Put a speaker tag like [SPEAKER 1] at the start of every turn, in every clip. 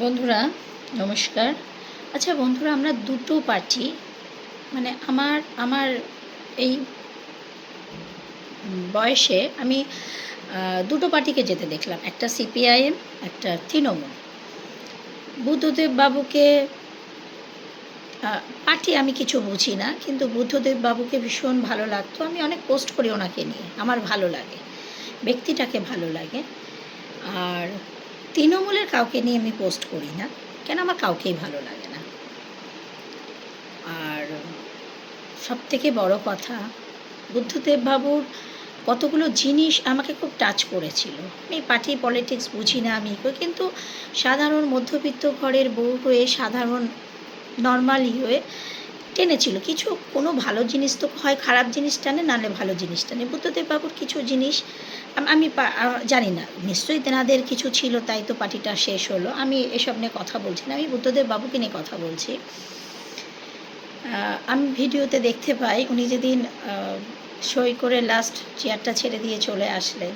[SPEAKER 1] বন্ধুরা নমস্কার। আচ্ছা বন্ধুরা, আমরা দুটো পার্টি মানে আমার আমার এই বয়সে আমি দুটো পার্টিকে যেতে দেখলাম, একটা সিপিআইএম, একটা তৃণমূল। বুদ্ধদেব বাবুকে পার্টি আমি কিছু বুঝি না, কিন্তু বুদ্ধদেব বাবুকে ভীষণ ভালো লাগতো। আমি অনেক পোস্ট করি ওনাকে নিয়ে, আমার ভালো লাগে, ব্যক্তিটাকে ভালো লাগে। আর তৃণমূলের কাউকে নিয়ে আমি পোস্ট করি না, কেন আমার কাউকেই ভালো লাগে না। আর সবথেকে বড় কথা, বুদ্ধদেব বাবুর কতগুলো জিনিস আমাকে খুব টাচ করেছিল। আমি পার্টি পলিটিক্স বুঝি না আমি, কিন্তু সাধারণ মধ্যবিত্ত ঘরের বউ হয়ে, সাধারণ নর্মালি হয়ে টেনেছিল। কিছু কোনো ভালো জিনিস তো হয়, খারাপ জিনিস টানে, নাহলে ভালো জিনিস টানে। বুদ্ধদেব বাবুর কিছু জিনিস আমি জানি না, নিশ্চয়ই তেনাদের কিছু ছিল, তাই তো পার্টিটা শেষ হলো। আমি এসব নিয়ে কথা বলছি না, আমি বুদ্ধদেব বাবুকে নিয়ে কথা বলছি। আমি ভিডিওতে দেখতে পাই উনি যেদিন সই করে লাস্ট চেয়ারটা ছেড়ে দিয়ে চলে আসলেন,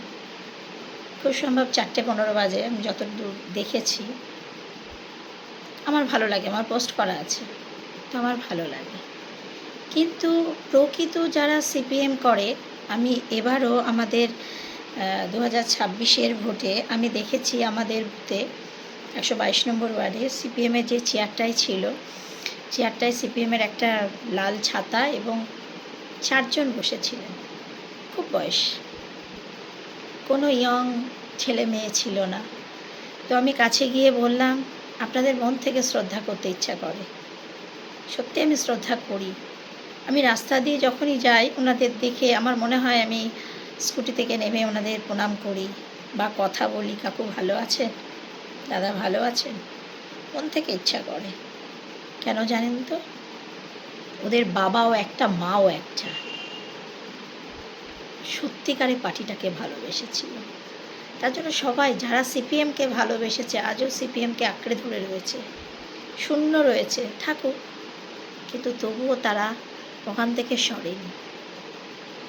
[SPEAKER 1] খুব সম্ভব 4:15 বাজে, আমি যতদূর দেখেছি। আমার ভালো লাগে, আমার পোস্ট করা আছে, তো আমার ভালো লাগে। কিন্তু প্রকৃত যারা সিপিএম করে, আমি এবারও আমাদের 2026-এর ভোটে আমি দেখেছি আমাদের বুথে 122 নম্বর ওয়ার্ডে সিপিএমের যে চেয়ারটাই ছিল, চেয়ারটায় সিপিএমের একটা লাল ছাতা এবং 4 জন বসেছিলেন। খুব বয়স, কোনো ইয়ং ছেলে মেয়ে ছিল না। তো আমি কাছে গিয়ে বললাম, আপনাদের মন থেকে শ্রদ্ধা করতে ইচ্ছা করে। সত্যি আমি শ্রদ্ধা করি। আমি রাস্তা দিয়ে যখনই যাই ওনাদের দেখে আমার মনে হয় আমি স্কুটি থেকে নেমে ওনাদের প্রণাম করি বা কথা বলি, কাকু ভালো আছেন, দাদা ভালো আছেন, মন থেকে ইচ্ছা করে। কেন জানেন তো? ওদের বাবাও একটা, মাও একটা, সত্যিকারে পার্টিটাকে ভালোবেসেছিল। তার জন্য সবাই যারা সিপিএমকে ভালোবেসেছে, আজও সিপিএমকে আঁকড়ে ধরে রয়েছে, শূন্য রয়েছে, থাকুক, কিন্তু তবুও তারা ওখান থেকে সরেনি।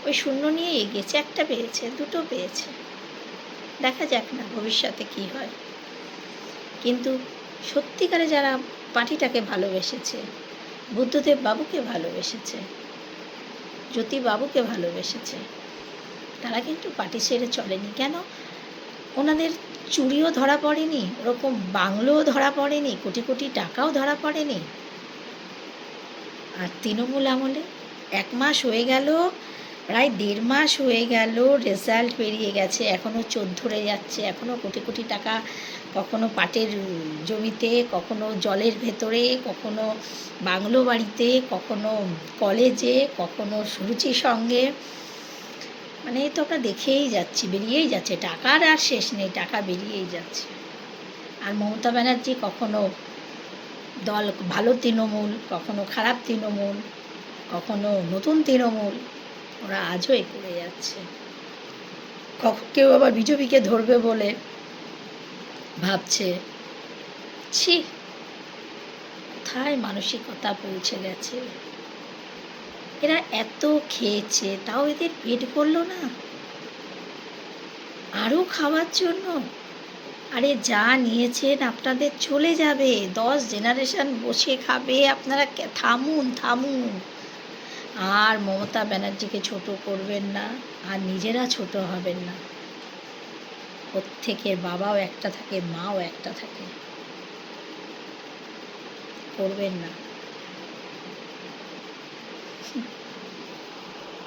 [SPEAKER 1] ওই শূন্য নিয়ে এগিয়েছে, একটা পেয়েছে, দুটো পেয়েছে, দেখা যাক না ভবিষ্যতে কী হয়। কিন্তু সত্যিকারে যারা পার্টিটাকে ভালোবেসেছে, বুদ্ধদেব বাবুকে ভালোবেসেছে, জ্যোতি বাবুকে ভালোবেসেছে, তারা কিন্তু পার্টি ছেড়ে চলেনি। কেন? ওনাদের চুরিও ধরা পড়েনি, ওরকম বাংলোও ধরা পড়েনি, কোটি কোটি টাকাও ধরা পড়েনি। আর তৃণমূল আমলে 1 মাস হয়ে গেল, প্রায় 1.5 মাস হয়ে গেল, রেজাল্ট বেরিয়ে গেছে, এখনও চোর ধরে যাচ্ছে, এখনও কোটি কোটি টাকা, কখনো পাটের জমিতে, কখনো জলের ভেতরে, কখনো বাংলো বাড়িতে, কখনো কলেজে, কখনো সুরুচির সঙ্গে। মানে এই তো আমরা দেখেই যাচ্ছি, বেরিয়েই যাচ্ছে, টাকার আর শেষ নেই, টাকা বেরিয়েই যাচ্ছে। আর মমতা ব্যানার্জি কখনো দল ভালো তৃণমূল, কখনো খারাপ তৃণমূল, কখনো নতুন তৃণমূল, ওরা আজও এ করে যাচ্ছে। কেউ আবার বিজেপিকে ধরবে বলে ভাবছে। ছি, কোথায় মানসিকতা পৌঁছে গেছে! এরা এত খেয়েছে, তাও এদের পেট ভরলো না আরও খাওয়ার জন্য। আরে যা নিয়েছেন আপনাদের চলে যাবে, 10 জেনারেশন বসে খাবে, আপনারা থামুন থামুন। আর মমতা ব্যানার্জিকে ছোট করবেন না, আর নিজেরা ছোট হবেন না। প্রত্যেকের বাবাও একটা থাকে, মাও একটা থাকে, করবেন না।